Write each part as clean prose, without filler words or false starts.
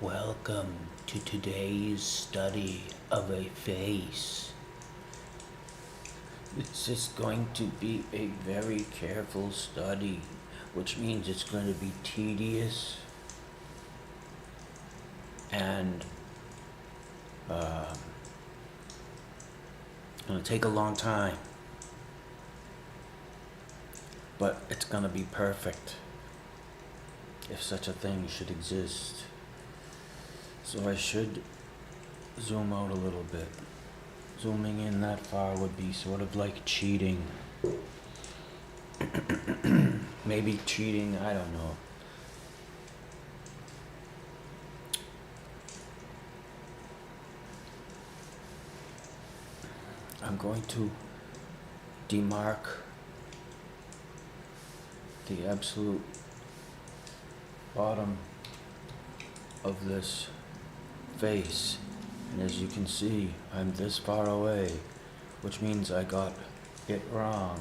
Welcome to today's study of a face. This is going to be a very careful study, which means it's going to be tedious and going to take a long time, but it's going to be perfect if such a thing should exist. So I should zoom out a little bit. Zooming in that far would be sort of like cheating. Maybe cheating, I don't know. I'm going to demark the absolute bottom of this face, and as you can see, I'm this far away, which means I got it wrong.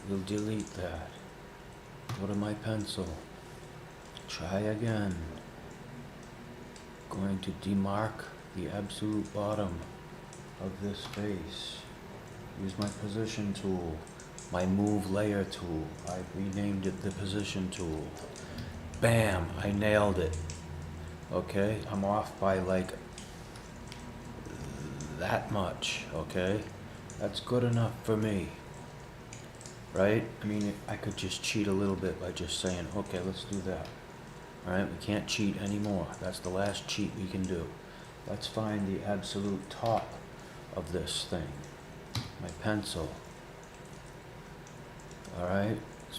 We'll delete that. Go to my pencil. Try again. Going to demark the absolute bottom of this face. Use my position tool, my move layer tool. I've renamed it the position tool. Bam, I nailed it. Okay, I'm off by like that much, okay? That's good enough for me, right? I mean, I could just cheat a little bit by just saying, okay, let's do that. All right, we can't cheat anymore. That's the last cheat we can do. Let's find the absolute top of this thing. My pencil. All right,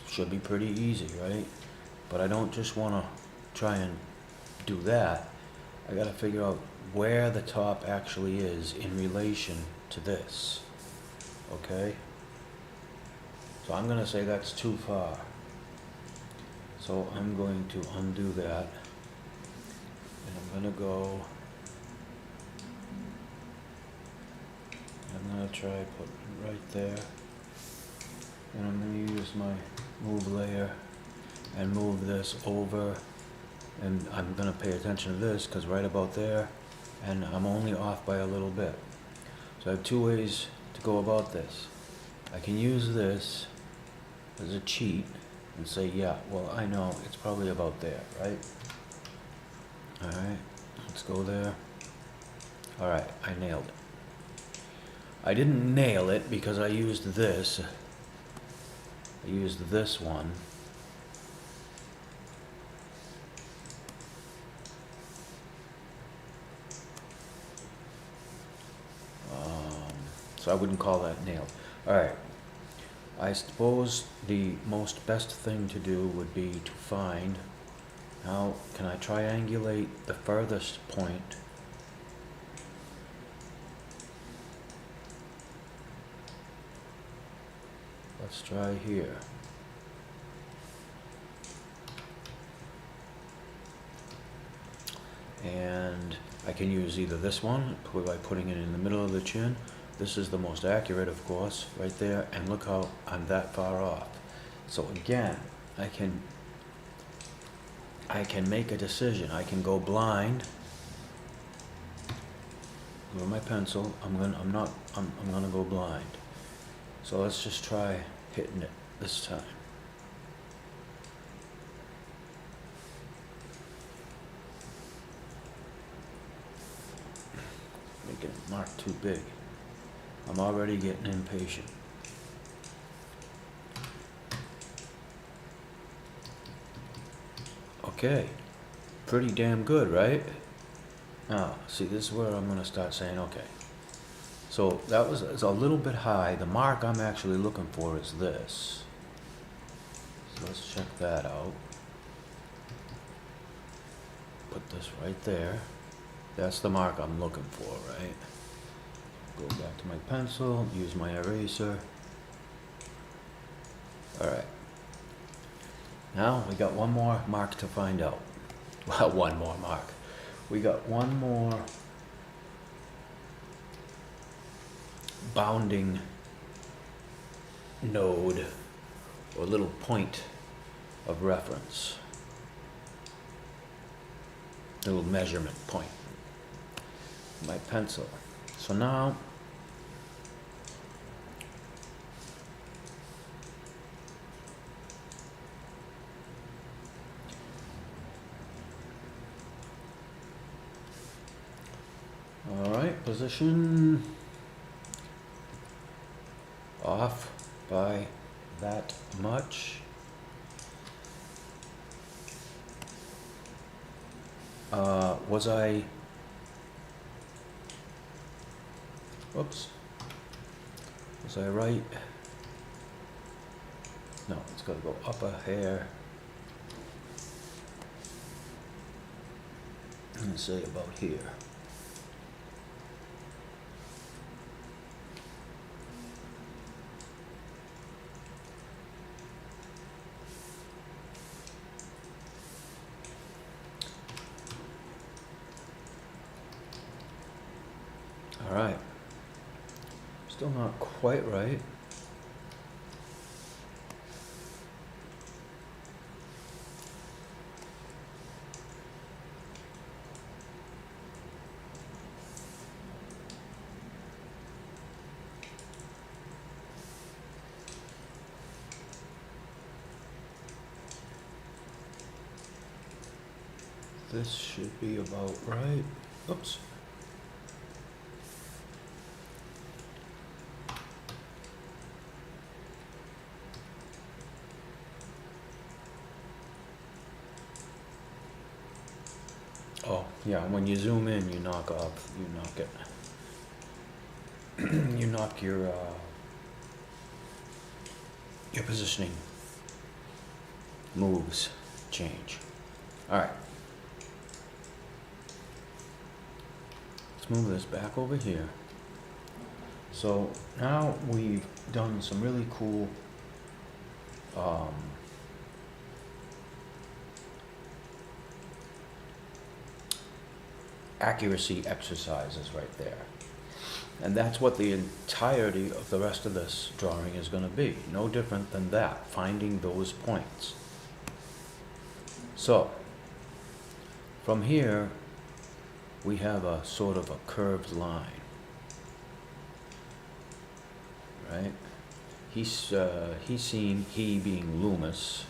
should be pretty easy, right? But I don't just want to try and do that. I got to figure out where the top actually is in relation to this. Okay? So I'm going to say that's too far. So I'm going to undo that. And I'm going to go. I'm going to try putting it right there. And I'm going to use my move layer and move this over. And I'm going to pay attention to this because right about there, and I'm only off by a little bit. So I have two ways to go about this. I can use this as a cheat and say, yeah, well, I know it's probably about there, right? All right, let's go there. All right, I nailed it. I didn't nail it because I used this. I used this one. So I wouldn't call that nailed. All right. I suppose the most best thing to do would be to find, now can I triangulate the furthest point? Let's try here. And I can use either this one by putting it in the middle of the chin. This is the most accurate, of course, right there, and look how I'm that far off. So again, I can make a decision. I can go blind. With my pencil, I'm gonna go blind. So let's just try hitting it this time. Making it mark too big. I'm already getting impatient. Okay, pretty damn good, right? Now, see, this is where I'm going to start saying, okay. So that was it's a little bit high. The mark I'm actually looking for is this. So let's check that out. Put this right there. That's the mark I'm looking for, right? Go back to my pencil, use my eraser. All right. Now we got one more mark to find out. Well, one more mark. We got one more bounding node or little point of reference. little measurement point, my pencil. So now, all right, position off by that much. Was I, whoops, was I right? No, it's gotta go up a hair. And say about here. All right. Still not quite right. This should be about right. Oops. Oh, yeah, when you zoom in, you knock it. You knock your positioning moves change. All right. Let's move this back over here. So now we've done some really cool accuracy exercises right there. And that's what the entirety of the rest of this drawing is going to be. No different than that, finding those points. So, from here, we have a sort of a curved line, right? He's seen, he being Loomis,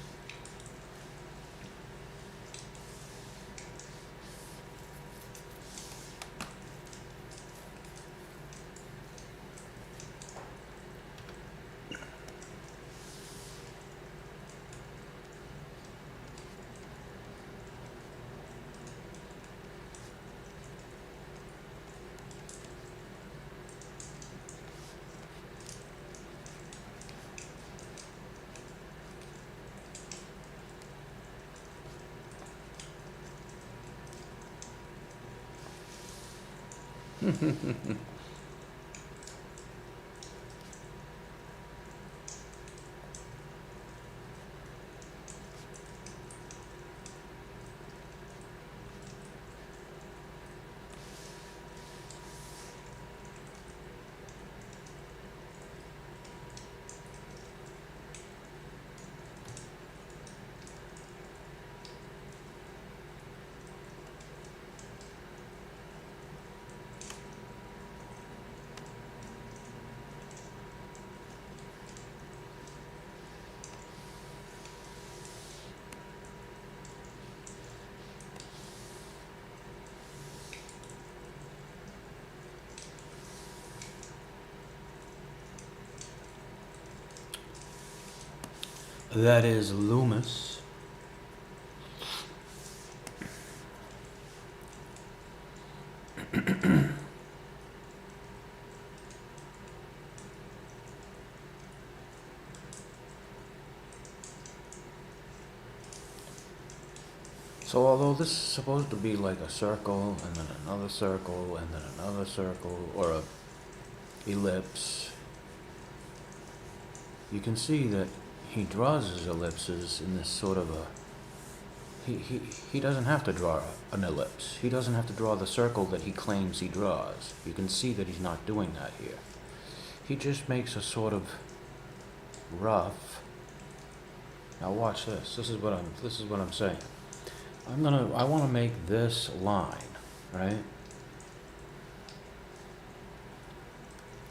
that is Loomis. So although this is supposed to be like a circle, and then another circle, and then another circle, or a ellipse, you can see that he draws his ellipses in this sort of a, he doesn't have to draw an ellipse. He doesn't have to draw the circle that he claims he draws. You can see that he's not doing that here. He just makes a sort of rough. Now watch this. This is what I'm saying. I wanna make this line, right?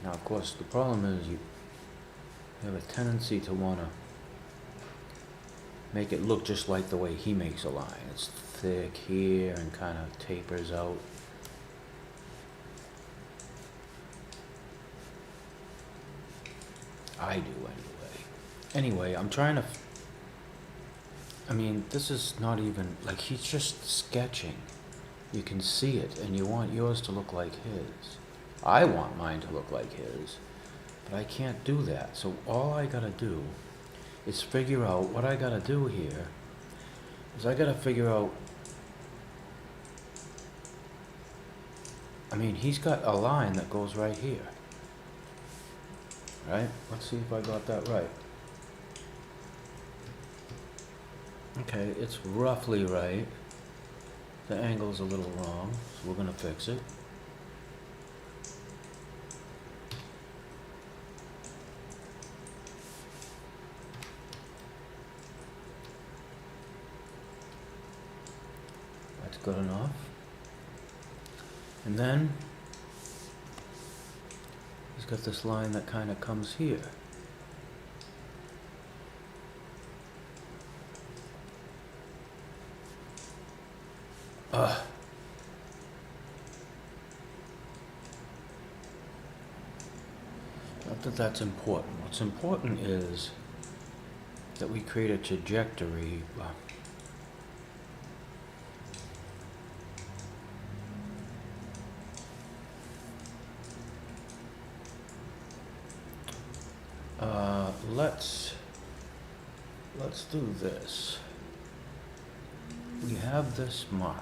Now, of course, the problem is you have a tendency to wanna make it look just like the way he makes a line. It's thick here and kind of tapers out. I do anyway. Anyway, I'm trying to, I mean, this is not even, like, he's just sketching. You can see it, and you want yours to look like his. I want mine to look like his, but I can't do that. So all I gotta do is figure out what I gotta do here is I gotta figure out, I mean, he's got a line that goes right here, right? Let's see if I got that right. Okay, it's roughly right. The angle's a little wrong, so we're gonna fix it. That's good enough. And then he's got this line that kind of comes here. Not that that's important. What's important is that we create a trajectory. Let's do this. We have this mark.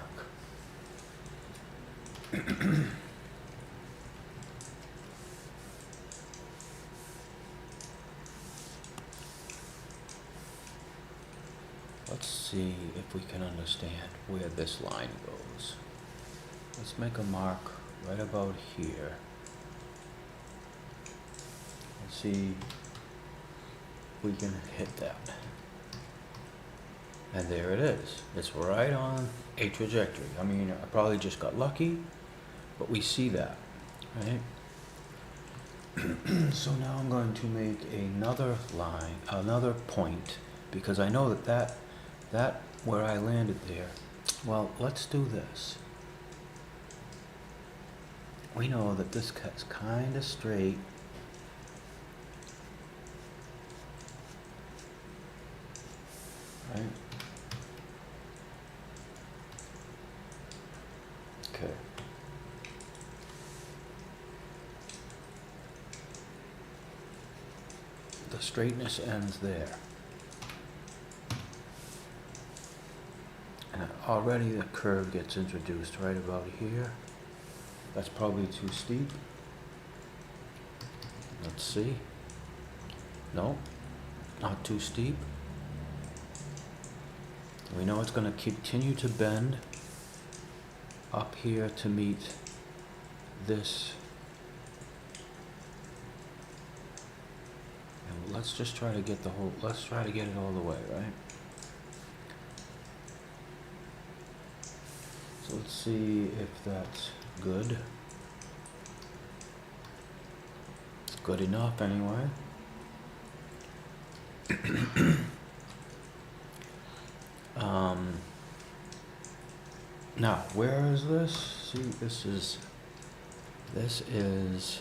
Let's see if we can understand where this line goes. Let's make a mark right about here. Let's see if we can hit that. And there it is. It's right on a trajectory. I mean, I probably just got lucky, but we see that, right? So now I'm going to make another line, another point, because I know that where I landed there. Well, let's do this. We know that this cut's kind of straight. Right? Okay. The straightness ends there. And already the curve gets introduced right about here. That's probably too steep. Let's see. No, not too steep. We know it's going to continue to bend up here to meet this. And let's just try to get let's try to get it all the way, right? So let's see if that's good. It's good enough anyway. Now, where is this? See, this is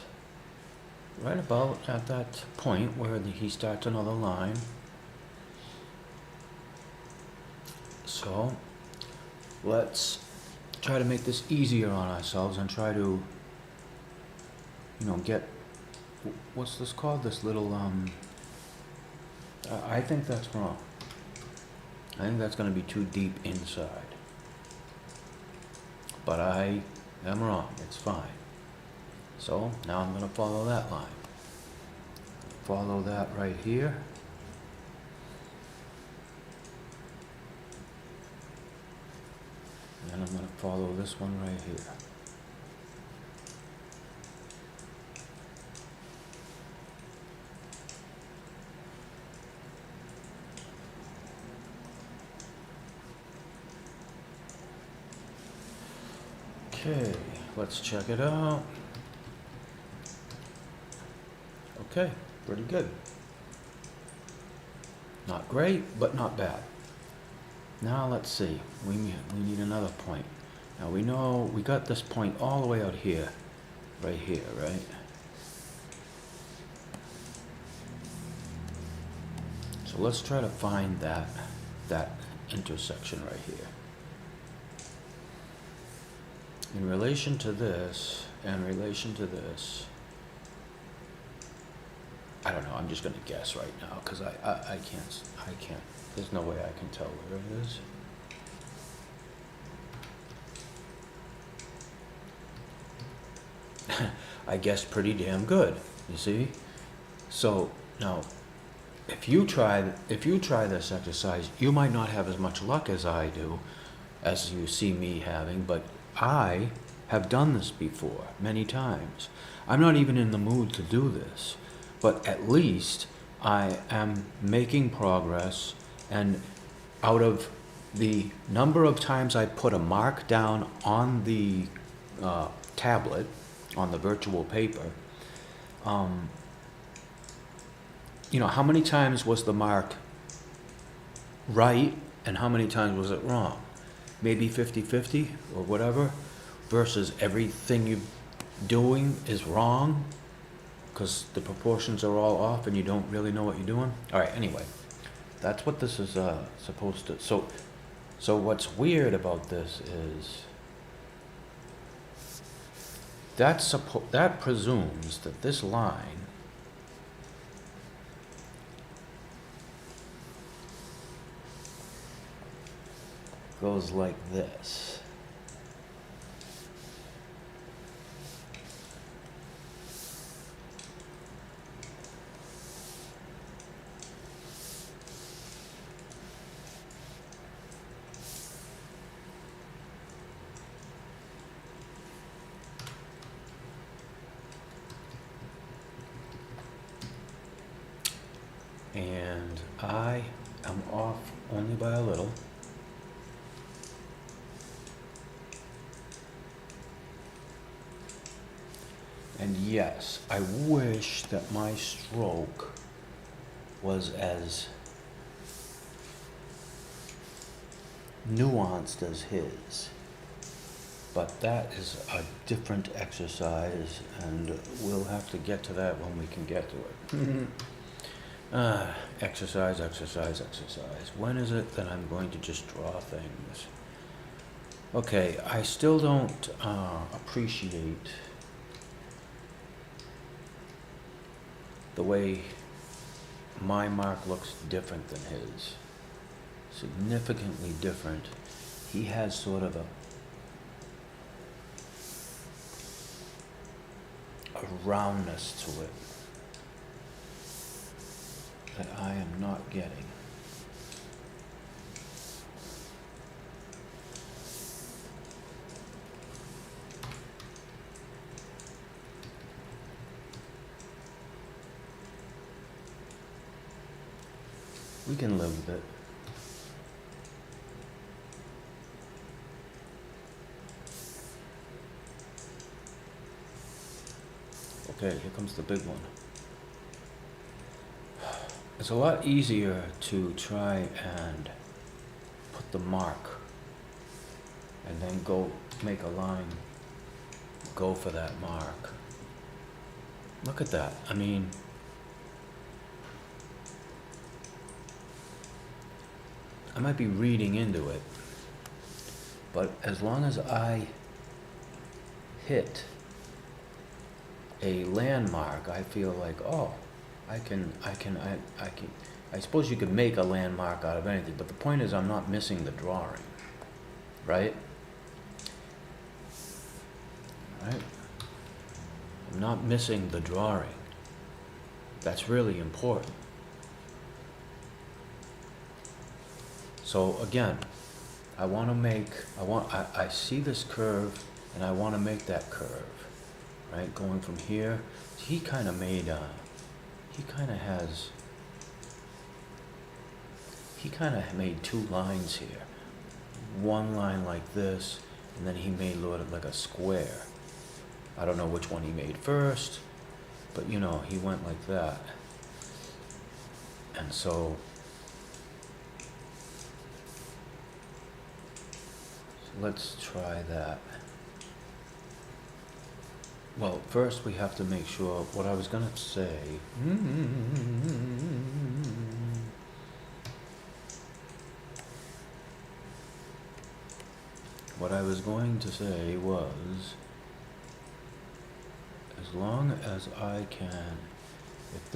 right about at that point where he starts another line. So, let's try to make this easier on ourselves and try to, get, what's this called? This little, I think that's wrong. I think that's going to be too deep inside. But I am wrong. It's fine. So now I'm going to follow that line. Follow that right here. And I'm going to follow this one right here. Okay, let's check it out. Okay, pretty good. Not great, but not bad. Now let's see, we need another point. Now we know we got this point all the way out here, right here, right? So let's try to find that intersection right here. In relation to this, and relation to this, I don't know, I'm just gonna guess right now, because I can't, there's no way I can tell where it is. I guessed pretty damn good, you see? So, now, if you try this exercise, you might not have as much luck as I do, as you see me having, but I have done this before, many times. I'm not even in the mood to do this, but at least I am making progress, and out of the number of times I put a mark down on the tablet, on the virtual paper, you know, how many times was the mark right and how many times was it wrong? Maybe 50-50 or whatever, versus everything you're doing is wrong because the proportions are all off and you don't really know what you're doing. All right, anyway, that's what this is supposed to. So what's weird about this is that presumes that this line goes like this. And I am off only by a little. And yes, I wish that my stroke was as nuanced as his. But that is a different exercise, and we'll have to get to that when we can get to it. Exercise. When is it that I'm going to just draw things? Okay, I still don't appreciate the way my mark looks different than his. Significantly different. He has sort of a roundness to it that I am not getting. We can live with it. Okay, here comes the big one. It's a lot easier to try and put the mark and then go make a line, go for that mark. Look at that. I mean, I might be reading into it, but as long as I hit a landmark, I feel like, oh, I suppose you could make a landmark out of anything, but the point is I'm not missing the drawing, right? Right? I'm not missing the drawing. That's really important. So again, I see this curve and I want to make that curve, right? Going from here, he kind of made two lines here. One line like this and then he made like a square. I don't know which one he made first, but you know, he went like that. And so let's try that. Well, first we have to make sure what I was gonna say. What I was going to say was, as long as I can, if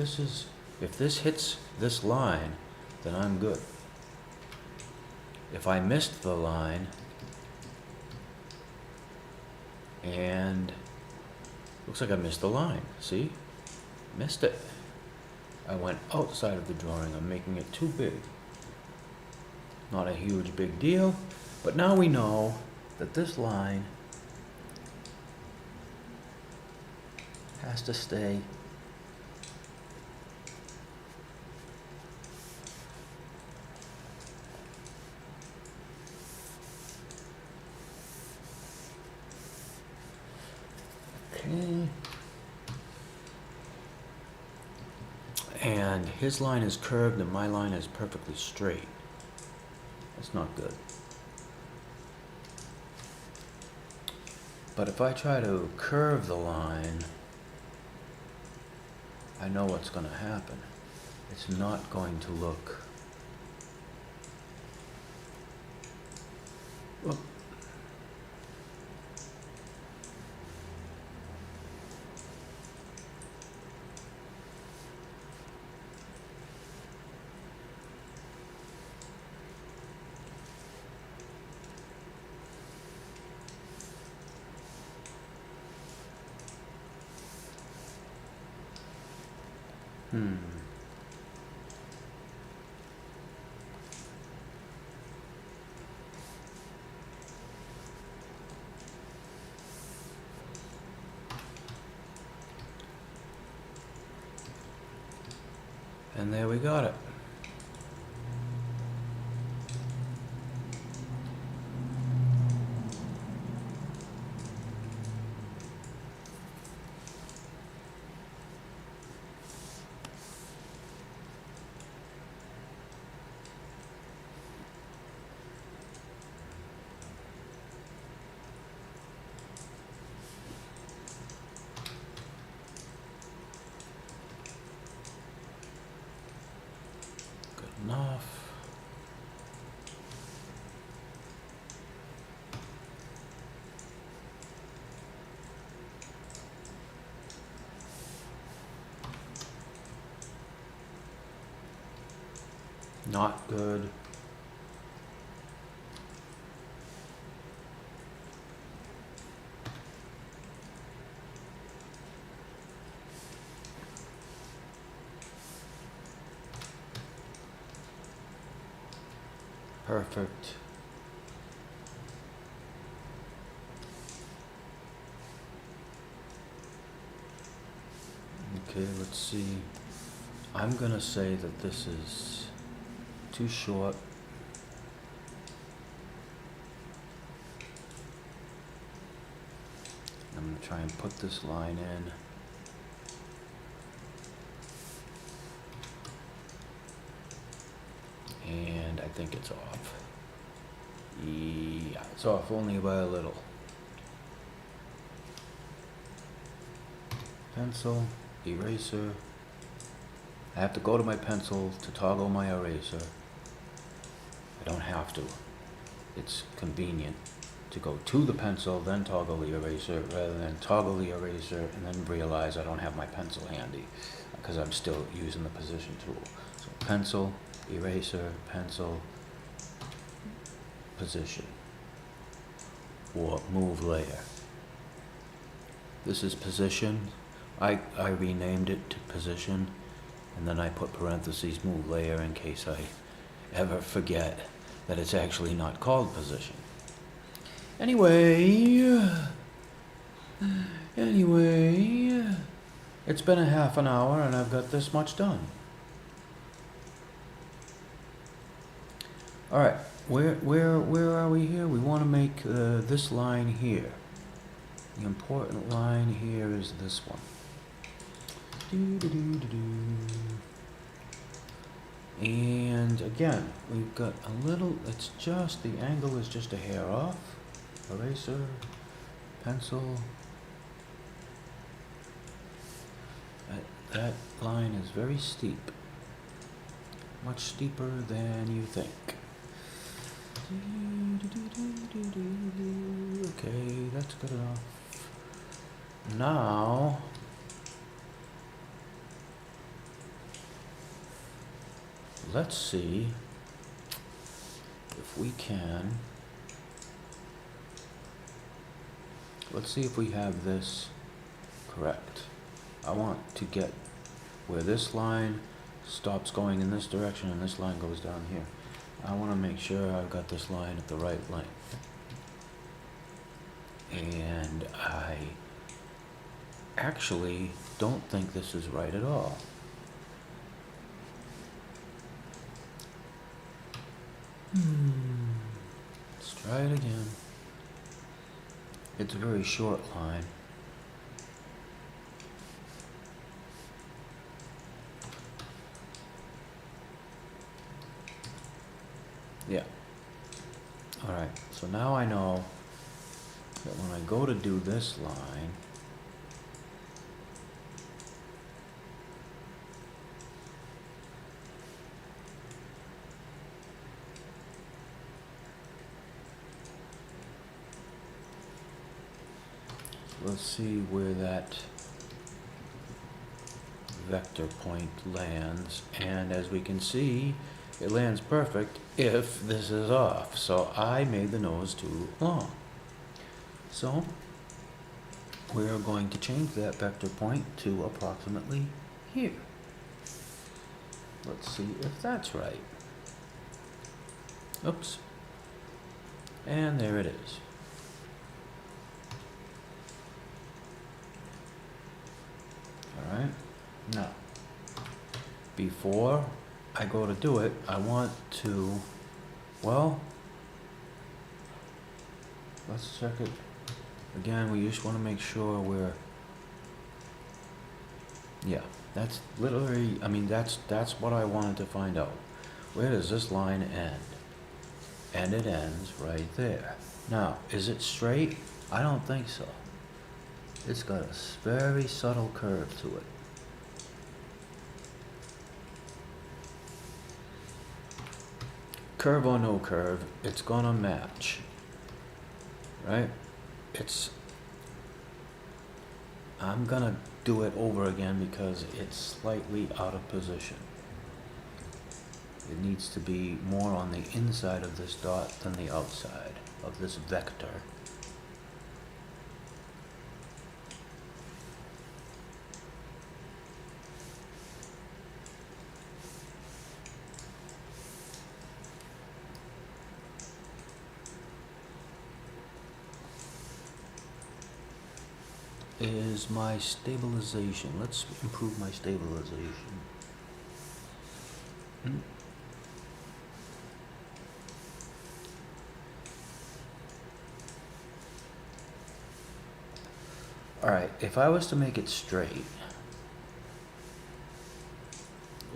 this hits this line, then I'm good. If I missed the line, and looks like I missed the line, see? Missed it. I went outside of the drawing, I'm making it too big. Not a huge big deal, but now we know that this line has to stay okay. And his line is curved and my line is perfectly straight. That's not good. But if I try to curve the line, I know what's going to happen. It's not going to look... Well, And there we got it. Enough. Not good. Perfect. Okay, let's see. I'm gonna say that this is too short. I'm gonna try and put this line in. And I think it's off. Yeah, it's off only by a little. Pencil, eraser. I have to go to my pencil to toggle my eraser. I don't have to. It's convenient to go to the pencil, then toggle the eraser, rather than toggle the eraser and then realize I don't have my pencil handy because I'm still using the position tool. So pencil, eraser, pencil, position, or move layer. This is position. I renamed it to position, and then I put parentheses move layer in case I ever forget that it's actually not called position. Anyway, it's been a half an hour and I've got this much done. All right, where are we here? We want to make this line here. The important line here is this one. And again, we've got a little, it's just, the angle is just a hair off. Eraser, pencil. That line is very steep. Much steeper than you think. Okay, that's good enough. Now, let's see if we can, let's see if we have this correct. I want to get where this line stops going in this direction and this line goes down here. I want to make sure I've got this line at the right length. And I actually don't think this is right at all. Let's try it again. It's a very short line. Yeah. Alright, so now I know that when I go to do this line, let's see where that vector point lands, and as we can see, it lands perfect if this is off. So I made the nose too long. So we're going to change that vector point to approximately here. Let's see if that's right. Oops. And there it is. All right. Now, before I go to do it, I want to, well, let's check it. Again, we just want to make sure we're, yeah, that's literally, I mean, that's what I wanted to find out. Where does this line end? And it ends right there. Now, is it straight? I don't think so. It's got a very subtle curve to it. Curve or no curve, it's gonna match, right? I'm gonna do it over again because it's slightly out of position. It needs to be more on the inside of this dot than the outside of this vector. Is my stabilization. Let's improve my stabilization. Alright, if I was to make it straight,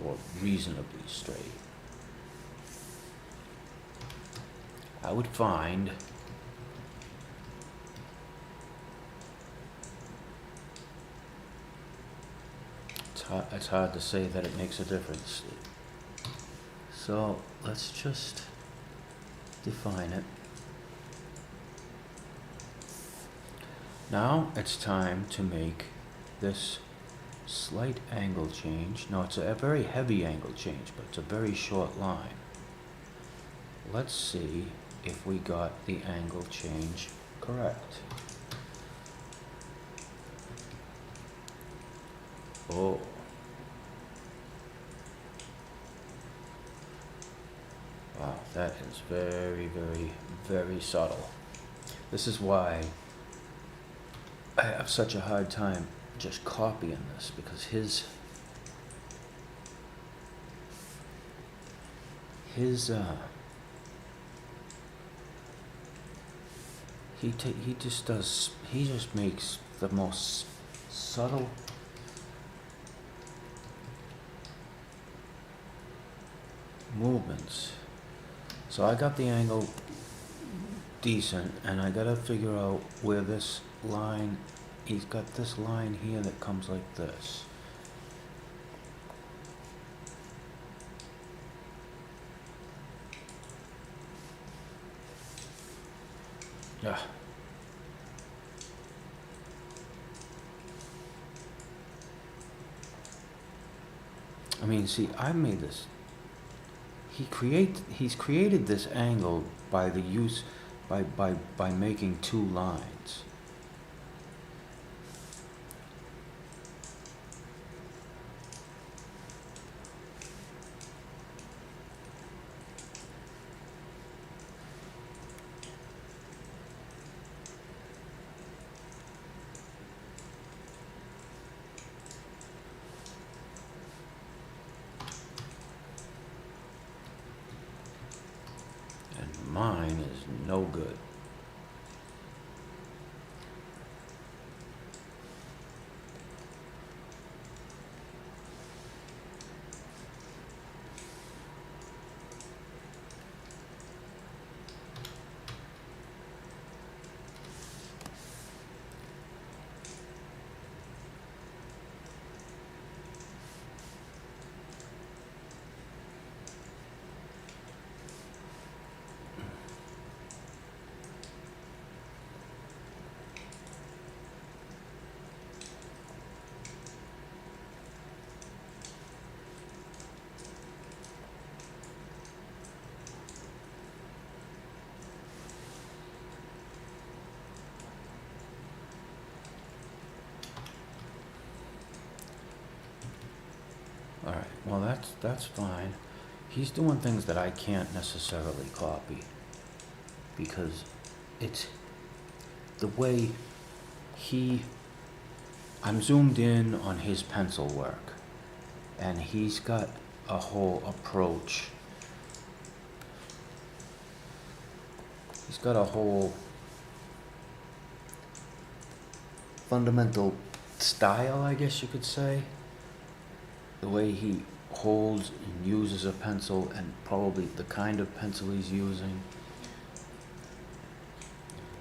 or reasonably straight, I would find it's hard to say that it makes a difference. So let's just define it. Now it's time to make this slight angle change. No, it's a very heavy angle change, but it's a very short line. Let's see if we got the angle change correct. Oh. Wow, that is very, very, very subtle. This is why I have such a hard time just copying this, because his he just makes the most subtle movements. So I got the angle decent, and I gotta figure out where this line, he's got this line here that comes like this. Yeah. I mean, see, I made this. He's created this angle by the use, by making two lines. And mine is no good. Alright, well that's fine. He's doing things that I can't necessarily copy, because it's the way I'm zoomed in on his pencil work, and he's got a whole approach. He's got a whole fundamental style, I guess you could say. The way he holds and uses a pencil, and probably the kind of pencil he's using.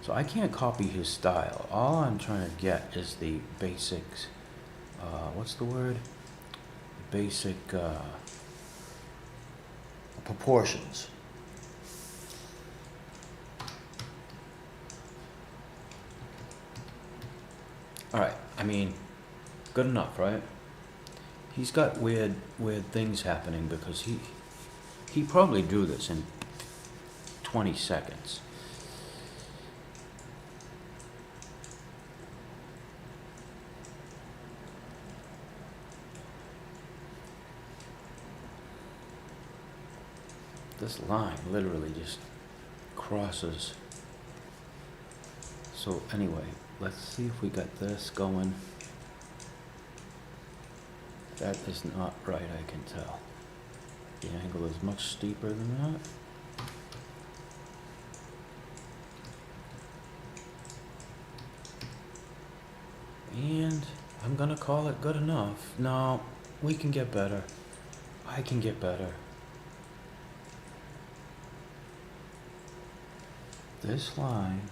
So I can't copy his style. All I'm trying to get is the basics, what's the word? Basic proportions. Alright, I mean, good enough, right? He's got weird things happening, because he probably drew this in 20 seconds. This line literally just crosses. So anyway, let's see if we got this going. That is not right, I can tell. The angle is much steeper than that. And I'm gonna call it good enough. No, we can get better. I can get better. This line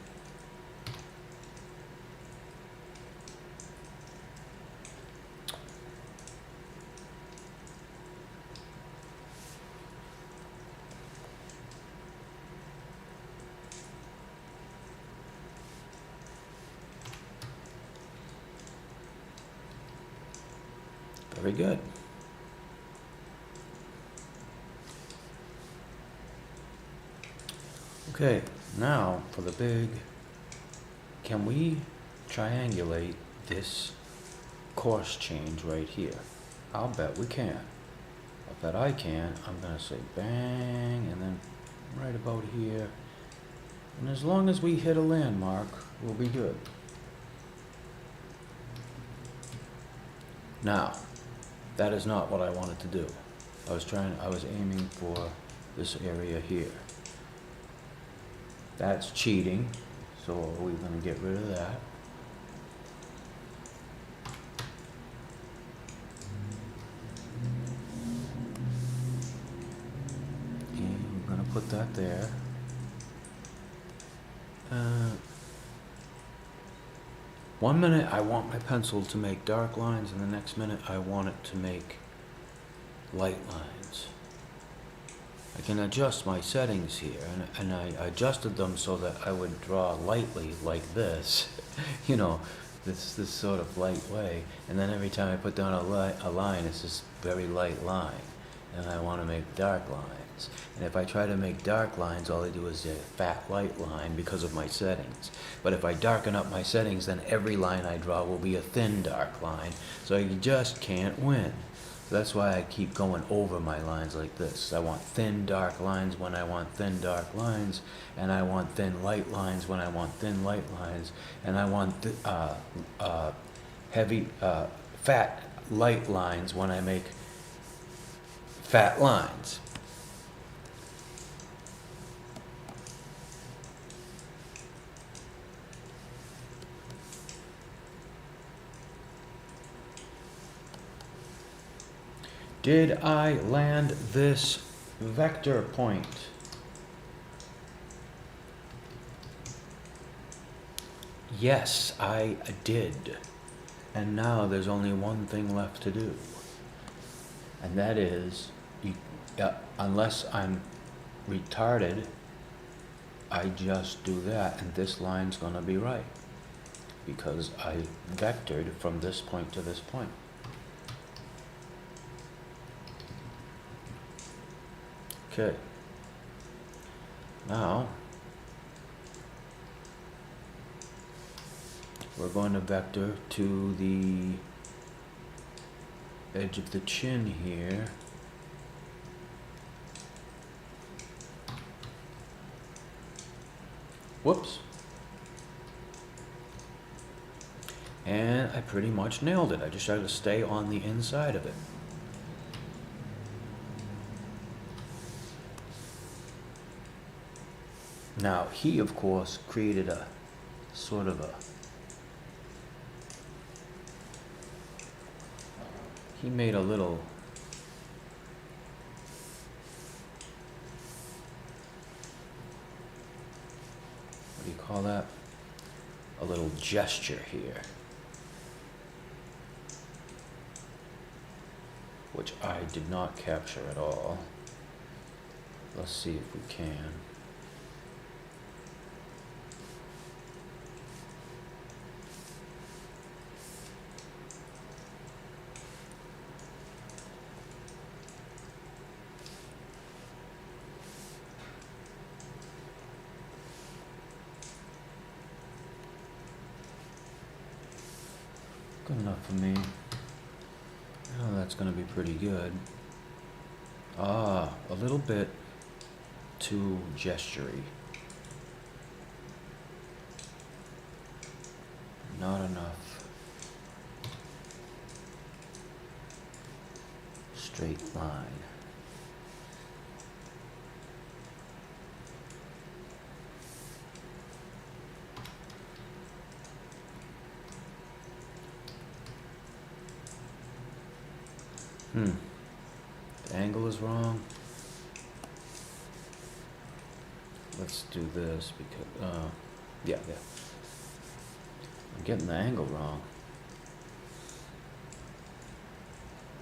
very good. Okay, now for the big, can we triangulate this course change right here? I'll bet we can. I bet I can. I'm gonna say bang, and then right about here. And as long as we hit a landmark, we'll be good. Now, that is not what I wanted to do. I was aiming for this area here. That's cheating, So we're gonna get rid of that. And we're gonna put that there. One minute I want my pencil to make dark lines, and the next minute I want it to make light lines. I can adjust my settings here, and I adjusted them so that I would draw lightly like this, you know, this sort of light way, and then every time I put down a line, it's this very light line, and I want to make dark lines. And if I try to make dark lines, all I do is a fat light line because of my settings. But if I darken up my settings, then every line I draw will be a thin dark line, so you just can't win. So that's why I keep going over my lines like this. I want thin dark lines when I want thin dark lines, and I want thin light lines when I want thin light lines, and I want heavy fat light lines when I make fat lines. Did I land this vector point? Yes, I did. And now there's only one thing left to do. And that is, unless I'm retarded, I just do that, and this line's gonna be right. Because I vectored from this point to this point. Okay. Now, we're going to vector to the edge of the chin here. Whoops. And I pretty much nailed it. I just tried to stay on the inside of it. Now, he, of course, created a sort of he made a little, what do you call that? A little gesture here, which I did not capture at all. Let's see if we can. Good enough for me. Oh, that's gonna be pretty good. Ah, a little bit too gestury. Not enough straight line. The angle is wrong. Let's do this because, yeah. I'm getting the angle wrong.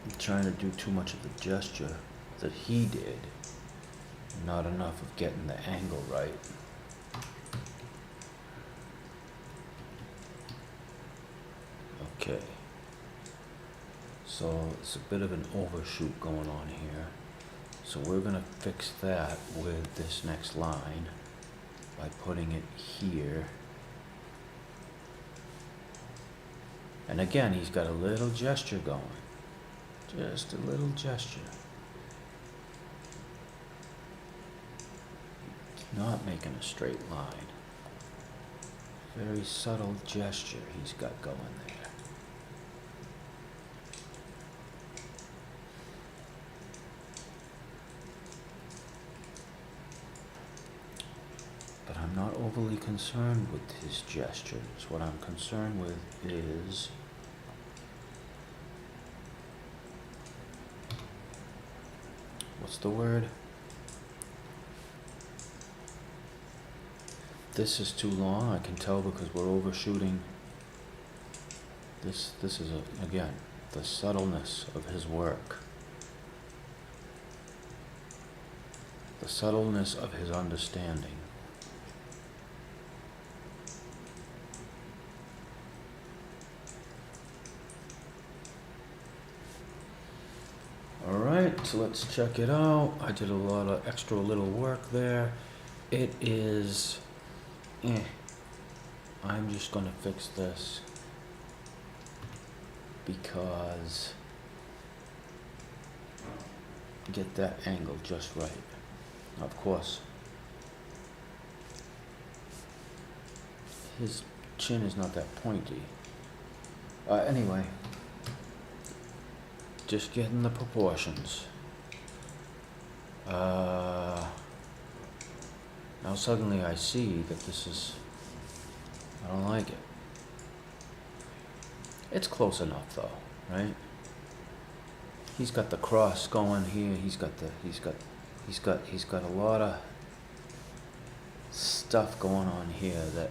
I'm trying to do too much of the gesture that he did, not enough of getting the angle right. Okay. So it's a bit of an overshoot going on here. So we're gonna fix that with this next line by putting it here. And again, he's got a little gesture going. Just a little gesture. Not making a straight line. Very subtle gesture he's got going there. But I'm I'm not overly concerned with his gestures. What I'm concerned with is what's the word? This is too long, I can tell, because we're overshooting. This is, again, the subtleness of his work. The subtleness of his understanding. Alright, so let's check it out. I did a lot of extra little work there. It is... I'm just gonna fix this because get that angle just right. Of course, his chin is not that pointy. Anyway, just getting the proportions. Now suddenly I see that this is, I don't like it. It's close enough though, right? He's got the cross going here. He's got a lot of stuff going on here that,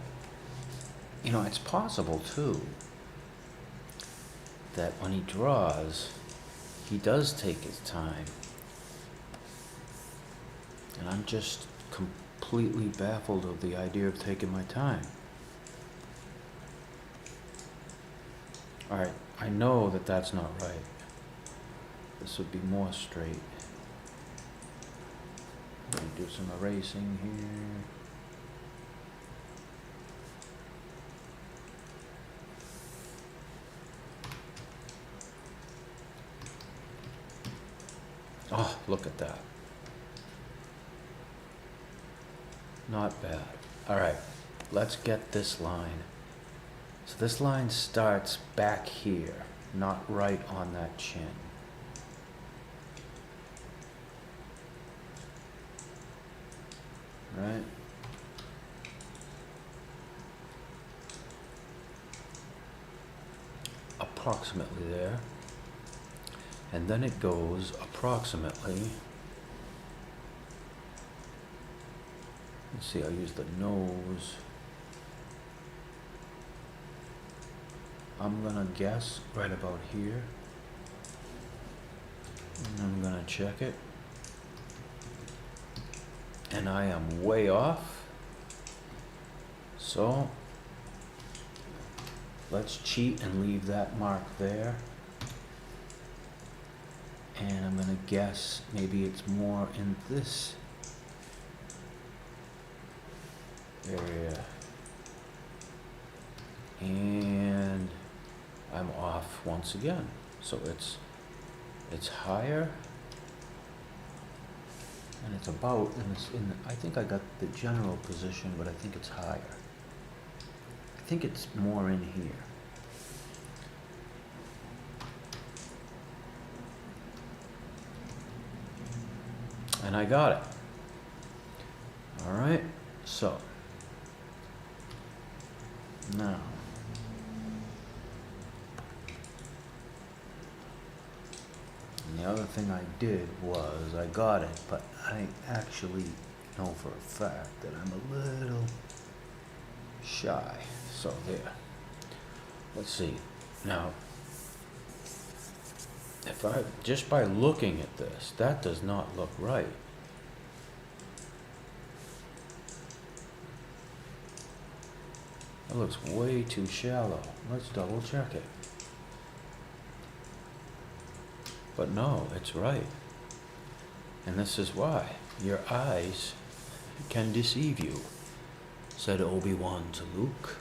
you know, it's possible too that when he draws, he does take his time. And I'm just completely baffled of the idea of taking my time. Alright, I know that that's not right. This would be more straight. Let me do some erasing here. Oh, look at that. Not bad. Alright, let's get this line. So this line starts back here, not right on that chin. Right? Approximately there. And then it goes approximately. Let's see, I'll use the nose. I'm gonna guess right about here. And I'm gonna check it. And I am way off. So let's cheat and leave that mark there. And I'm gonna guess maybe it's more in this area. And I'm off once again. So it's higher. And it's about, I think I got the general position, but I think it's higher. I think it's more in here. And I got it. All right, so now and the other thing I did was I got it, but I actually know for a fact that I'm a little shy. So there. Let's see. Now, if I, just by looking at this, that does not look right. That looks way too shallow. Let's double check it. But no, it's right. And this is why. Your eyes can deceive you, said Obi-Wan to Luke.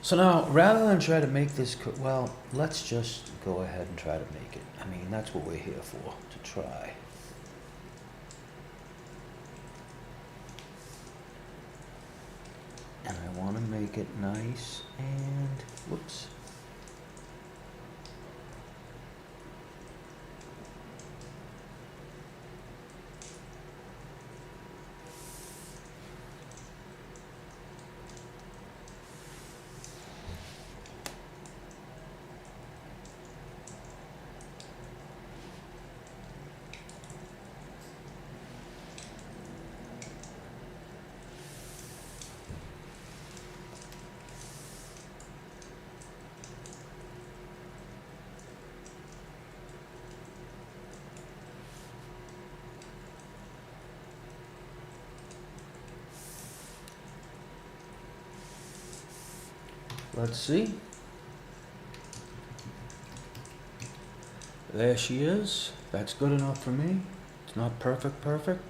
So now, rather than try to make this, well, let's just go ahead and try to make it. I mean, that's what we're here for, to try. And I want to make it nice and, whoops. Let's see. There she is. That's good enough for me. It's not perfect,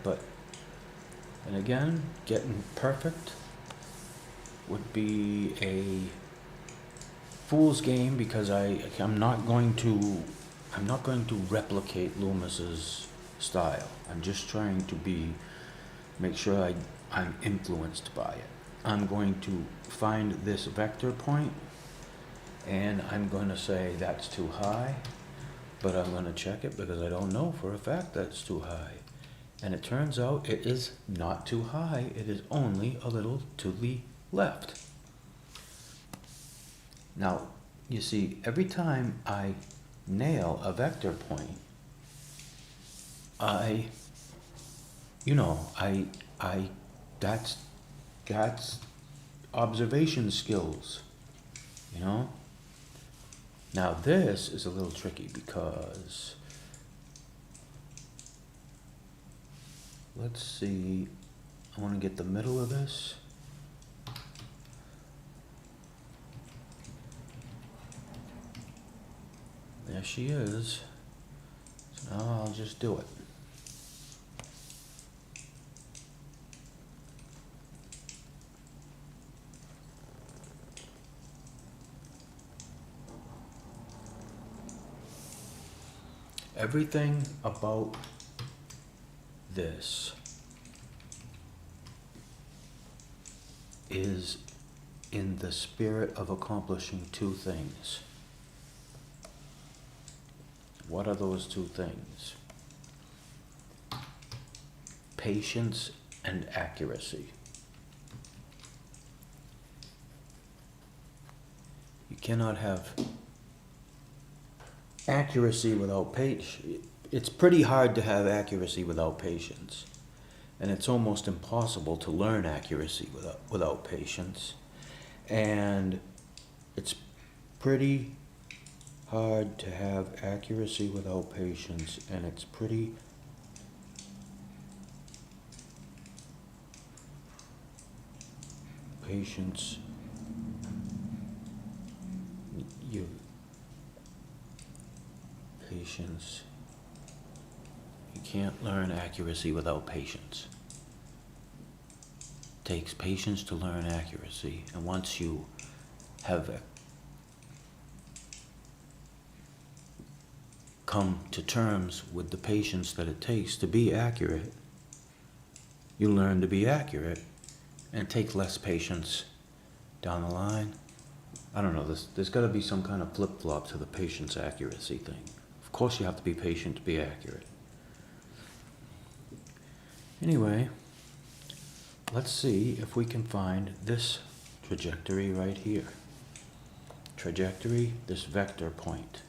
but, and again, getting perfect would be a fool's game because I'm not going to replicate Loomis's style. I'm just trying to make sure I'm influenced by it. I'm going to find this vector point and I'm going to say that's too high, but I'm going to check it because I don't know for a fact that's too high. And it turns out it is not too high, it is only a little to the left. Now, you see, every time I nail a vector point, that's observation skills, you know? Now this is a little tricky because, let's see, I want to get the middle of this. There she is. So now I'll just do it. Everything about this is in the spirit of accomplishing two things. What are those two things? Patience and accuracy. You cannot have accuracy without patience. It's pretty hard to have accuracy without patience. And it's almost impossible to learn accuracy without patience. And it's pretty hard to have accuracy without patience, and it's pretty patience. Patience. You can't learn accuracy without patience. It takes patience to learn accuracy, and once you have come to terms with the patience that it takes to be accurate, you learn to be accurate and take less patience down the line. I don't know, there's got to be some kind of flip-flop to the patience accuracy thing. Of course you have to be patient to be accurate. Anyway, let's see if we can find this trajectory right here. Trajectory, this vector point.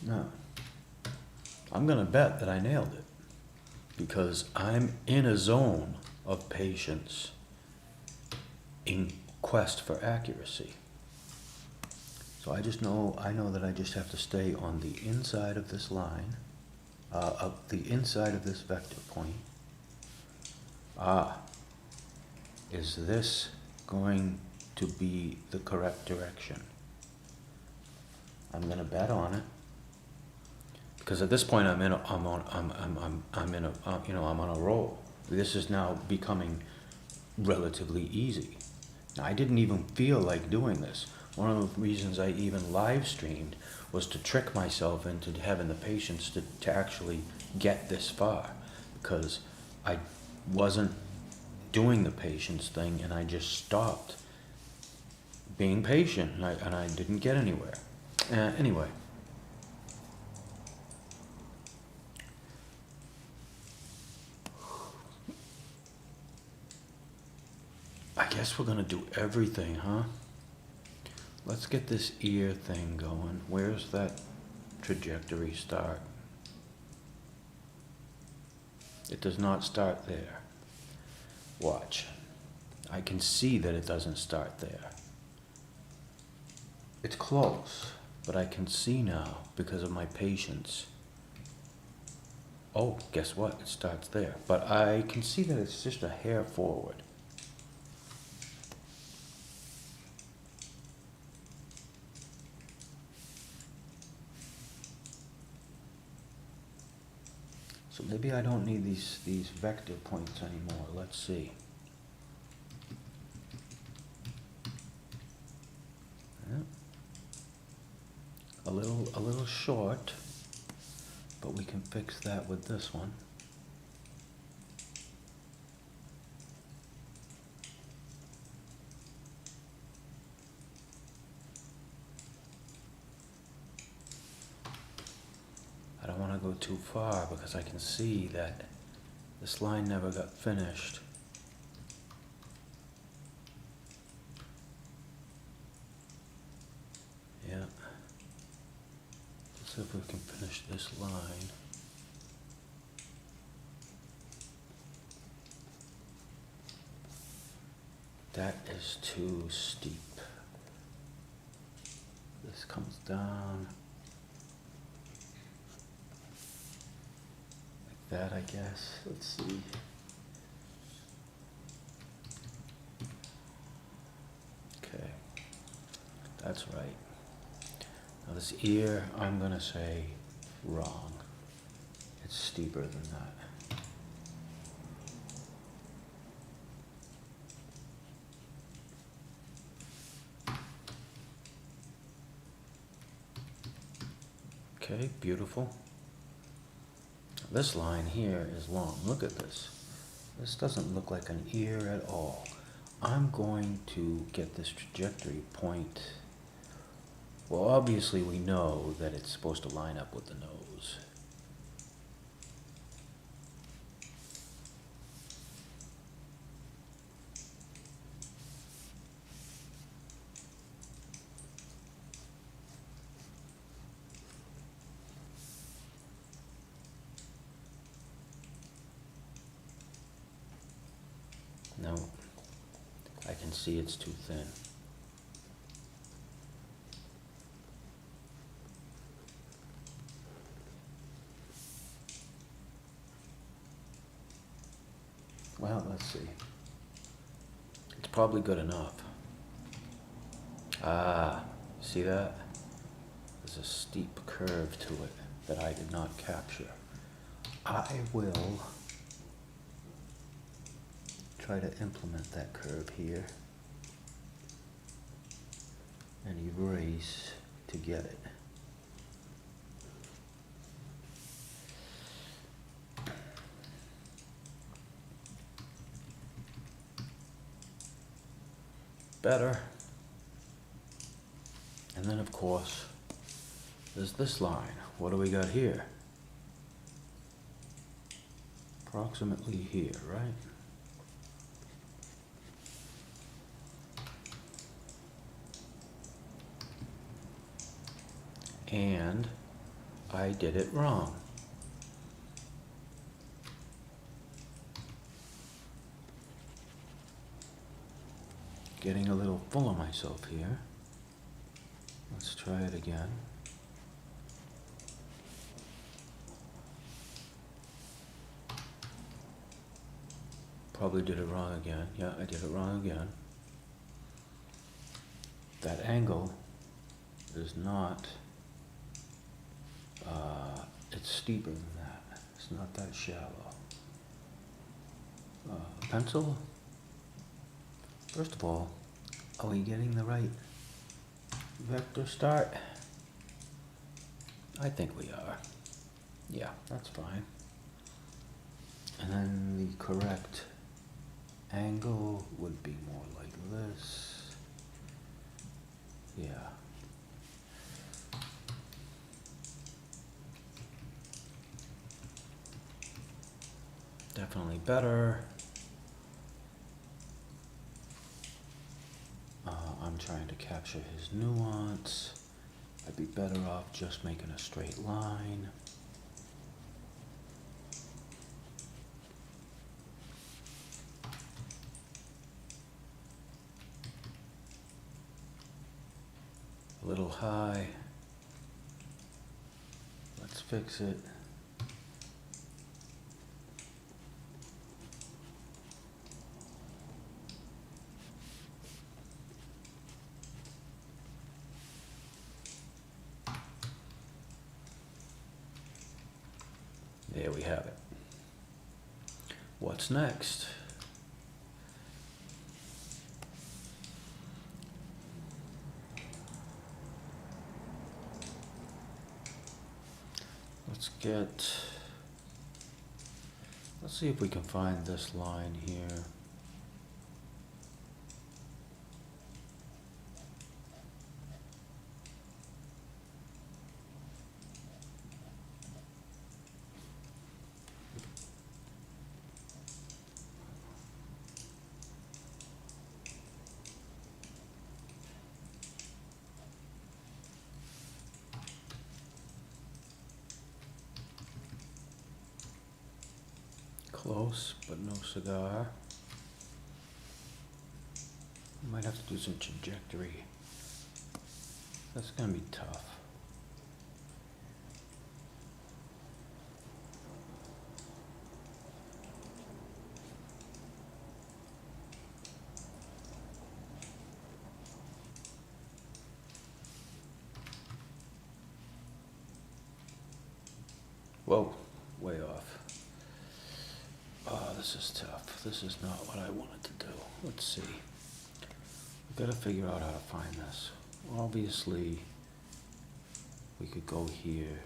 Now, I'm going to bet that I nailed it because I'm in a zone of patience in quest for accuracy. So I know that I just have to stay on the inside of this line, of the inside of this vector point. Is this going to be the correct direction? I'm going to bet on it. Because at this point I'm on a roll. This is now becoming relatively easy. Now, I didn't even feel like doing this. One of the reasons I even live streamed was to trick myself into having the patience to actually get this far, because I wasn't doing the patience thing and I just stopped being patient and I didn't get anywhere. Anyway. I guess we're gonna do everything, huh? Let's get this ear thing going. Where's that trajectory start? It does not start there. Watch. I can see that it doesn't start there. It's close, but I can see now because of my patience. Oh, guess what? It starts there. But I can see that it's just a hair forward. So maybe I don't need these vector points anymore. Let's see. Yeah. A little short, but we can fix that with this one. I don't want to go too far because I can see that this line never got finished. Yeah. Let's see if we can finish this line. That is too steep. This comes down like that, I guess. Let's see. Okay, that's right. Now this ear, I'm gonna say wrong. It's steeper than that. Okay, beautiful. This line here is long. Look at this. This doesn't look like an ear at all. I'm going to get this trajectory point. Well, obviously we know that it's supposed to line up with the nose. No, I can see it's too thin. Well, let's see. It's probably good enough. Ah, see that? There's a steep curve to it that I did not capture. I will try to implement that curve here and erase to get it. Better. And then of course, there's this line. What do we got here? Approximately here, right? And I did it wrong. Getting a little full of myself here. Let's try it again. Probably did it wrong again. Yeah, I did it wrong again. That angle is not, it's steeper than that. It's not that shallow. Pencil? First of all, are we getting the right vector start? I think we are. Yeah, that's fine. And then the correct angle would be more like this. Yeah. Definitely better. I'm trying to capture his nuance. I'd be better off just making a straight line. A little high. Let's fix it. There we have it. What's next? Let's see if we can find this line here. Close, but no cigar. Might have to do some trajectory. That's gonna be tough. Whoa, way off. Oh, this is tough. This is not what I wanted to do. Let's see. We've got to figure out how to find this. Obviously, we could go here.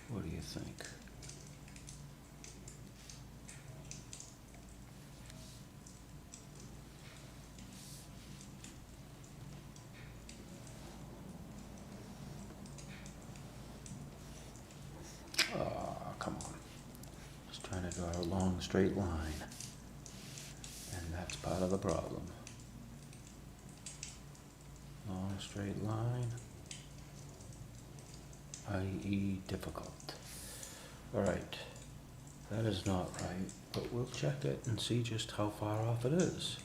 What do you think? Oh, come on. Just trying to draw a long straight line. And that's part of the problem. Long straight line, i.e. difficult. Alright, that is not right, but we'll check it and see just how far off it is.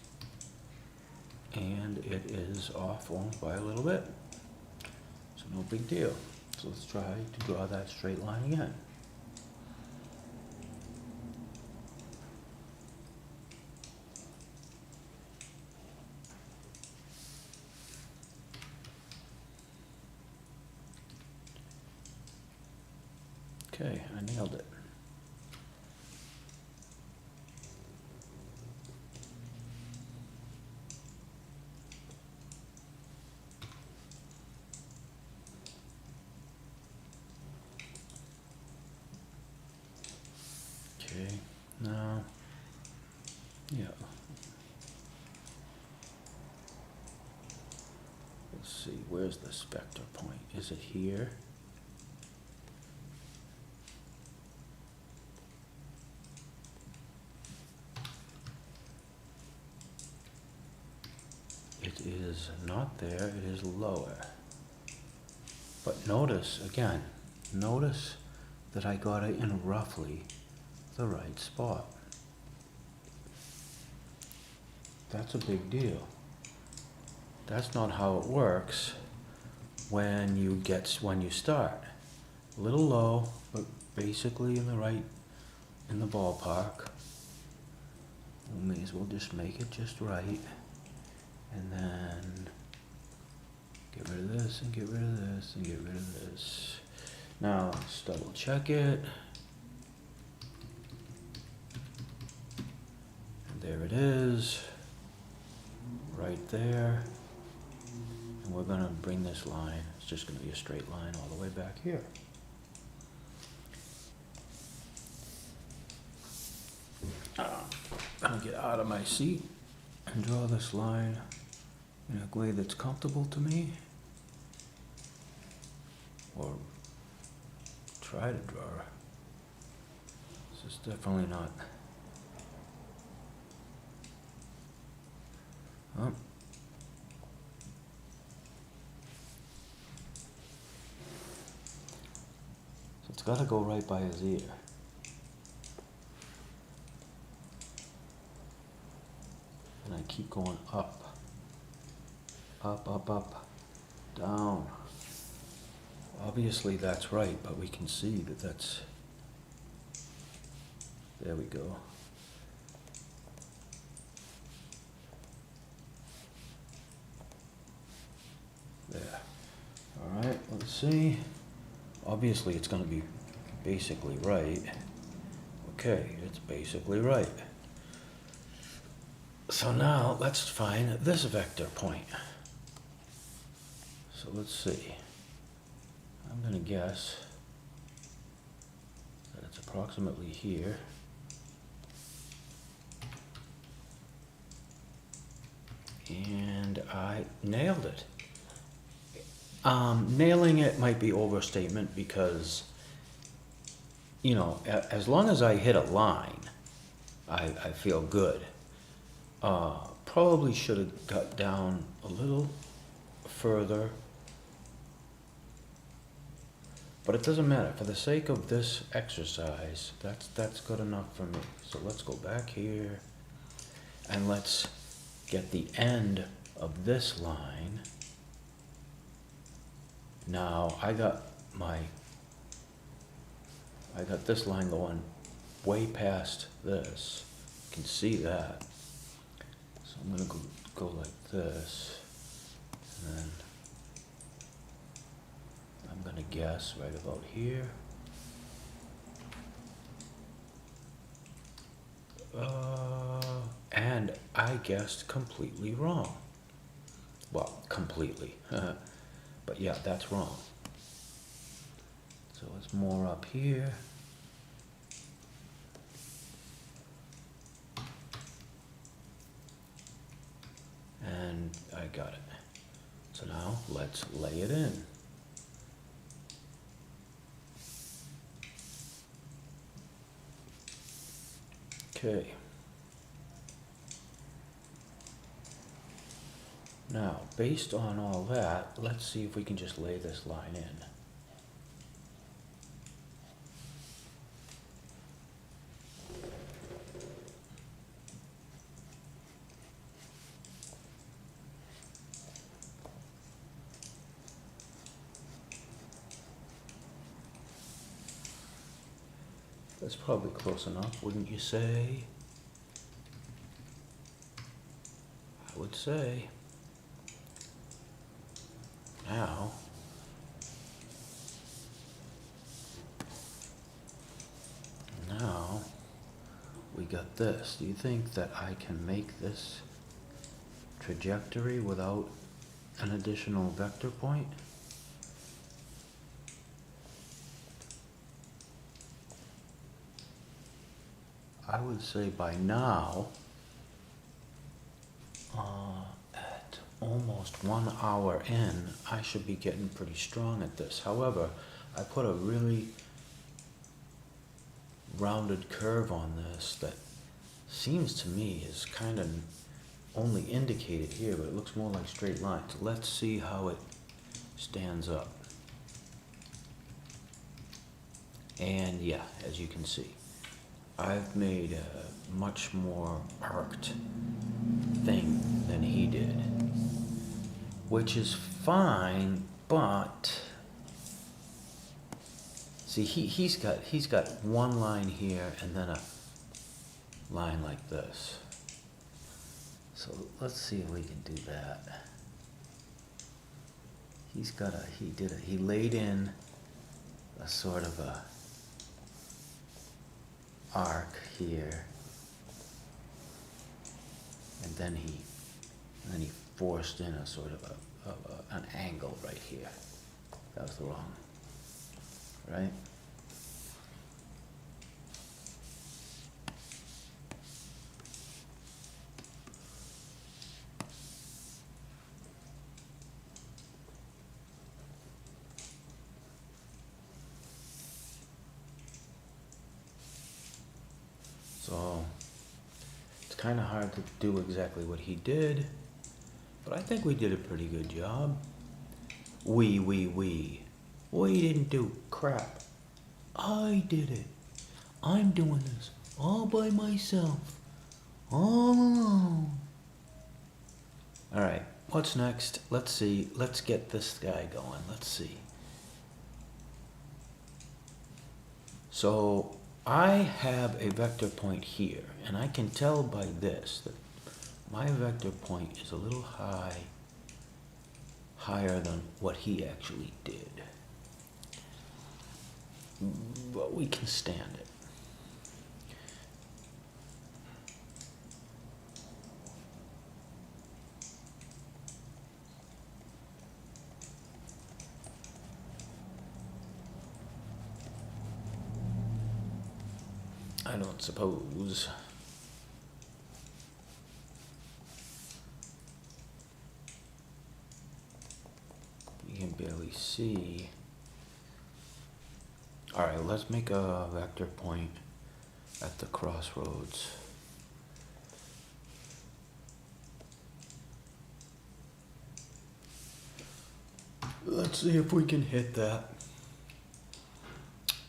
And it is off only by a little bit. So no big deal. So let's try to draw that straight line again. Okay, I nailed it. Okay, now, yeah. Let's see, where's the spectre point? Is it here? It is not there, it is lower. But notice, again, notice that I got it in roughly the right spot. That's a big deal. That's not how it works when you start. A little low, but basically in the ballpark. We may as well just make it just right. And then get rid of this and get rid of this and get rid of this. Now let's double check it. And there it is, right there. And we're gonna bring this line, it's just gonna be a straight line all the way back here. I'm gonna get out of my seat and draw this line in a way that's comfortable to me, or try to draw. This is definitely not. Oh. So it's got to go right by his ear. And I keep going up. Up, up, up, down. Obviously that's right, but we can see that that's, there we go. There. All right, let's see, obviously it's gonna be basically right. Okay, it's basically right. So now let's find this vector point. So let's see. I'm gonna guess that it's approximately here. And I nailed it. Nailing it might be overstatement because, you know, as long as I hit a line, I feel good. Probably should have got down a little further, but it doesn't matter. For the sake of this exercise, that's good enough for me. So let's go back here and let's get the end of this line. Now I got this line going way past this. You can see that. So I'm gonna go like this, and then I'm gonna guess right about here. And I guessed completely wrong. Well, completely. But yeah, that's wrong. So it's more up here. And I got it. So now let's lay it in. Okay. Now, based on all that, let's see if we can just lay this line in. That's probably close enough, wouldn't you say? I would say. Now we got this. Do you think that I can make this trajectory without an additional vector point? I would say by now, at almost 1 hour in, I should be getting pretty strong at this. However, I put a really rounded curve on this that seems to me is kind of only indicated here, but it looks more like straight lines. Let's see how it stands up. And yeah, as you can see, I've made a much more arced thing than he did, which is fine, but see, he's got one line here and then a line like this. So let's see if we can do that. He laid in a sort of a arc here, and then he forced in a sort of an angle right here. That was the wrong, right? So it's kind of hard to do exactly what he did, but I think we did a pretty good job. We didn't do crap. I did it. I'm doing this all by myself, all alone. All right, what's next? Let's see. Let's get this guy going. Let's see. So I have a vector point here, and I can tell by this that my vector point is a little higher than what he actually did. but we can stand it. I don't suppose. You can barely see. Alright, let's make a vector point at the crossroads. Let's see if we can hit that.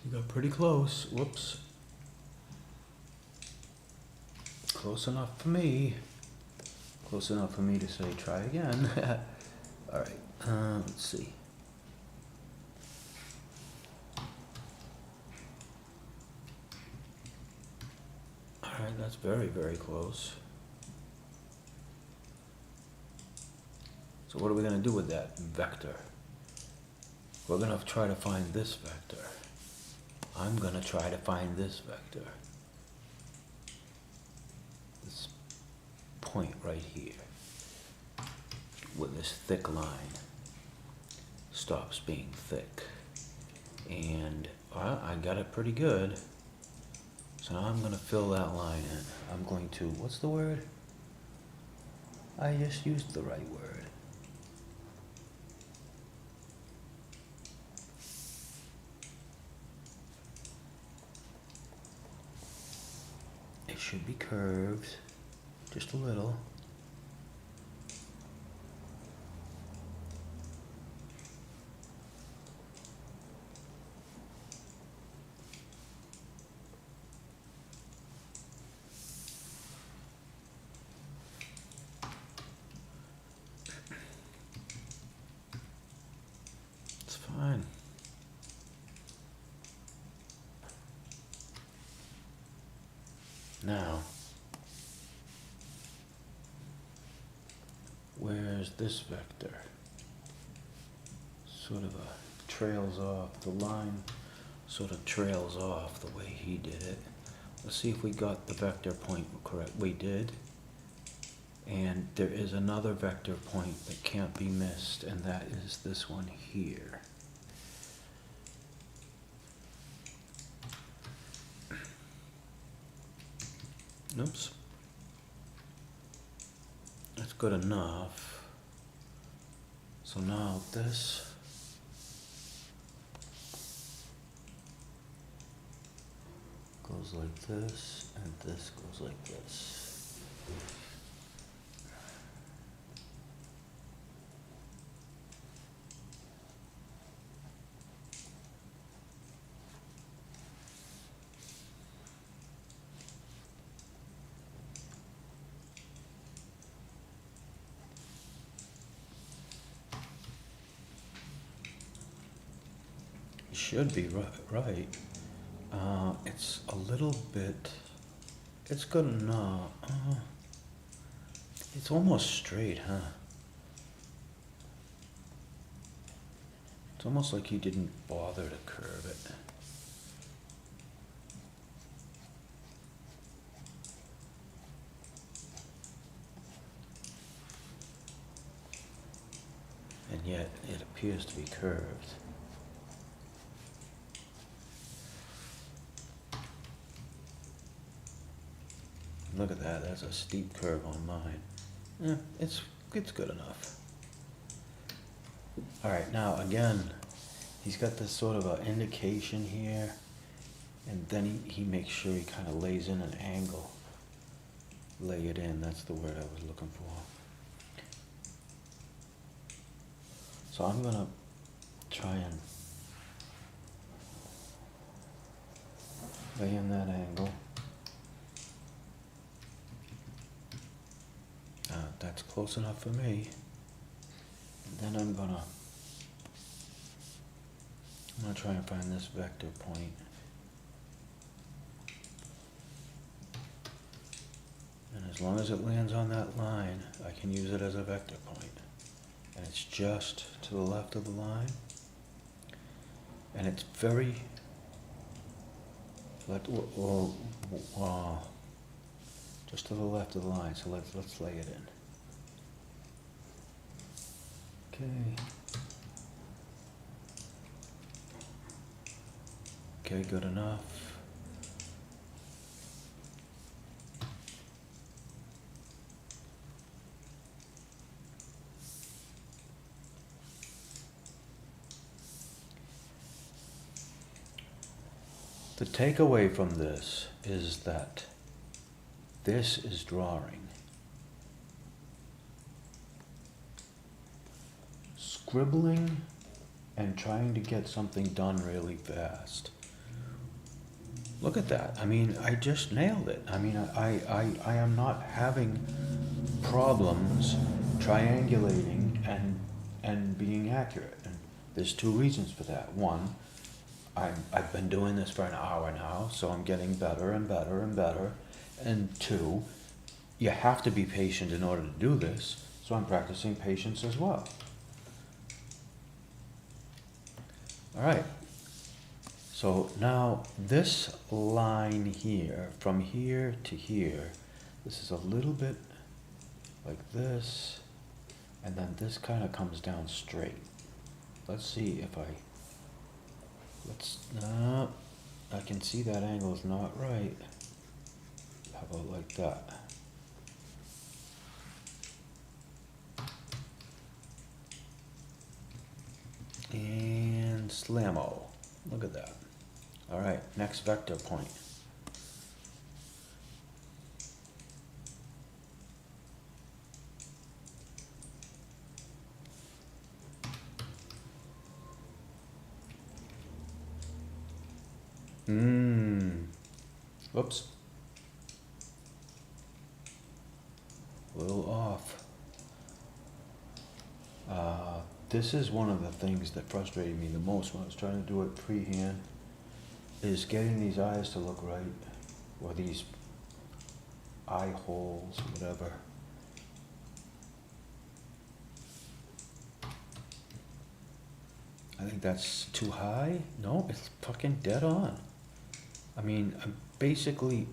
We got pretty close. Whoops. Close enough for me. Close enough for me to say try again. Alright, let's see. Alright, that's very, very close. So what are we going to do with that vector? We're going to try to find this vector. I'm going to try to find this vector. This point right here. With this thick line. Stops being thick. And I got it pretty good. So now I'm going to fill that line in. I'm going to, what's the word? I just used the right word. It should be curved, just a little. It's fine. Now, where's this vector? Sort of trails off, the line sort of trails off the way he did it. Let's see if we got the vector point correct. We did. And there is another vector point that can't be missed, and that is this one here. Oops. That's good enough. So now this goes like this, and this goes like this. Should be right. It's a little bit, it's good enough. It's almost straight, huh? It's almost like he didn't bother to curve it. And yet it appears to be curved. Look at that, that's a steep curve on mine. It's good enough. Alright, now again, he's got this sort of an indication here, and then he makes sure he kind of lays in an angle. Lay it in, that's the word I was looking for. So I'm gonna try and lay in that angle. That's close enough for me. And then I'm gonna try and find this vector point. And as long as it lands on that line, I can use it as a vector point. And it's just to the left of the line. And it's very just to the left of the line, so let's lay it in. Okay. Okay, good enough. The takeaway from this is that this is drawing. Scribbling and trying to get something done really fast. Look at that. I mean, I just nailed it. I mean, I am not having problems triangulating and being accurate. And there's two reasons for that. One, I've been doing this for an hour now, so I'm getting better and better and better. And two, you have to be patient in order to do this, so I'm practicing patience as well. All right. So now this line here, from here to here, this is a little bit like this, and then this kind of comes down straight. Let's see if no, I can see that angle is not right. How about like that? And slammo. Look at that. All right, next vector point. Whoops. A little off. This is one of the things that frustrated me the most when I was trying to do it freehand, is getting these eyes to look right, or these eye holes, whatever. I think that's too high. No, it's fucking dead on. I mean, I basically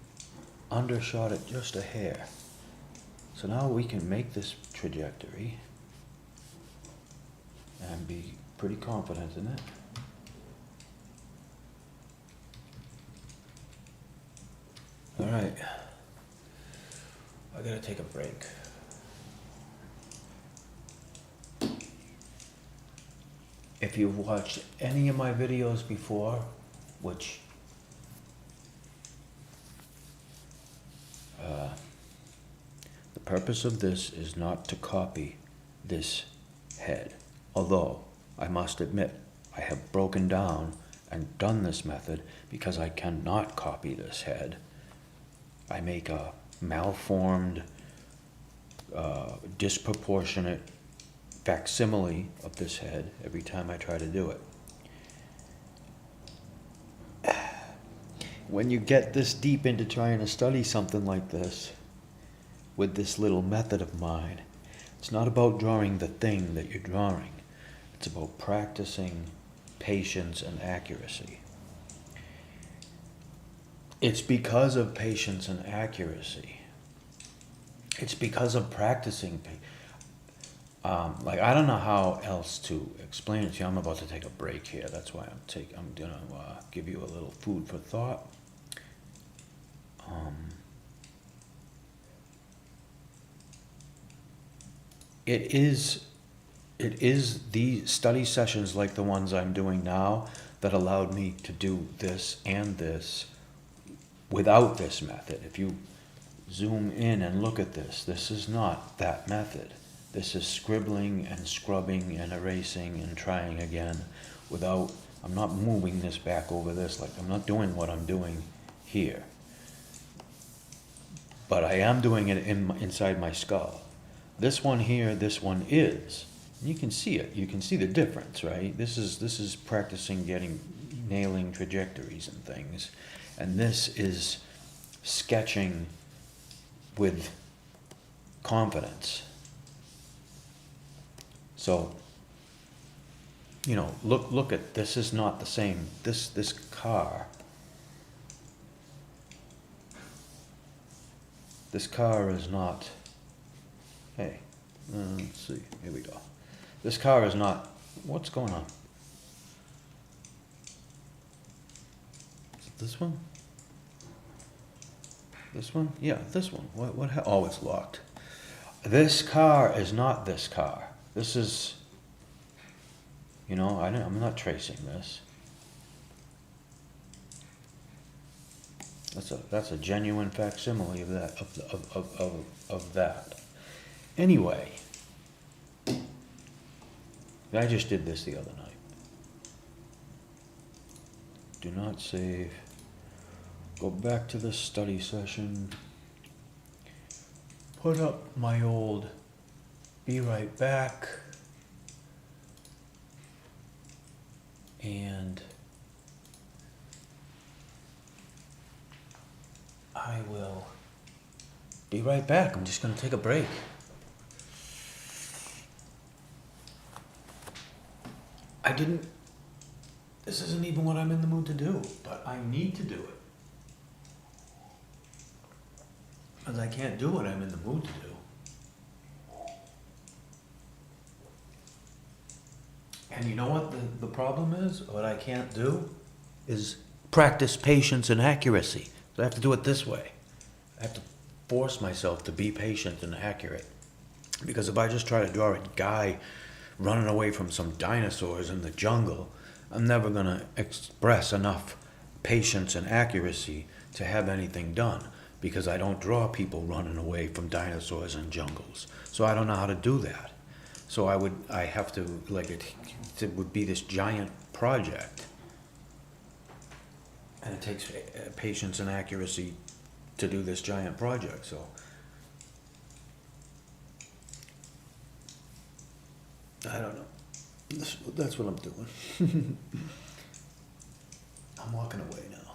undershot it just a hair. So now we can make this trajectory and be pretty confident in it. All right, I gotta take a break. If you've watched any of my videos before, which the purpose of this is not to copy this head. Although, I must admit, I have broken down and done this method because I cannot copy this head. I make a malformed, disproportionate facsimile of this head every time I try to do it. When you get this deep into trying to study something like this, with this little method of mine, it's not about drawing the thing that you're drawing. It's about practicing patience and accuracy. It's because of patience and accuracy. It's because of practicing. Like, I don't know how else to explain it to you. I'm about to take a break here. That's why I'm gonna give you a little food for thought. It is the study sessions like the ones I'm doing now that allowed me to do this and this without this method. If you zoom in and look at this, this is not that method. This is scribbling and scrubbing and erasing and trying again without, I'm not moving this back over this, like I'm not doing what I'm doing here. But I am doing it inside my skull. This one here, this one is. You can see it. You can see the difference, right? This is practicing nailing trajectories and things. And this is sketching with confidence. So, you know, look at, this is not the same. This car This car is not, hey, let's see, here we go. This car is not, what's going on? Is it this one? This one? Yeah, this one. Oh, it's locked. This car is not this car. This is, I'm not tracing this. That's a genuine facsimile of that, of that. Anyway, I just did this the other night. Do not save. Go back to the study session. Put up my old be right back. And I will be right back. I'm just going to take a break. This isn't even what I'm in the mood to do, but I need to do it. Because I can't do what I'm in the mood to do. And you know what the problem is? What I can't do is practice patience and accuracy. So I have to do it this way. I have to force myself to be patient and accurate. Because if I just try to draw a guy running away from some dinosaurs in the jungle, I'm never going to express enough patience and accuracy to have anything done. Because I don't draw people running away from dinosaurs and jungles. So I don't know how to do that. So I have to, it would be this giant project. And it takes patience and accuracy to do this giant project, so. I don't know. That's what I'm doing. I'm walking away now.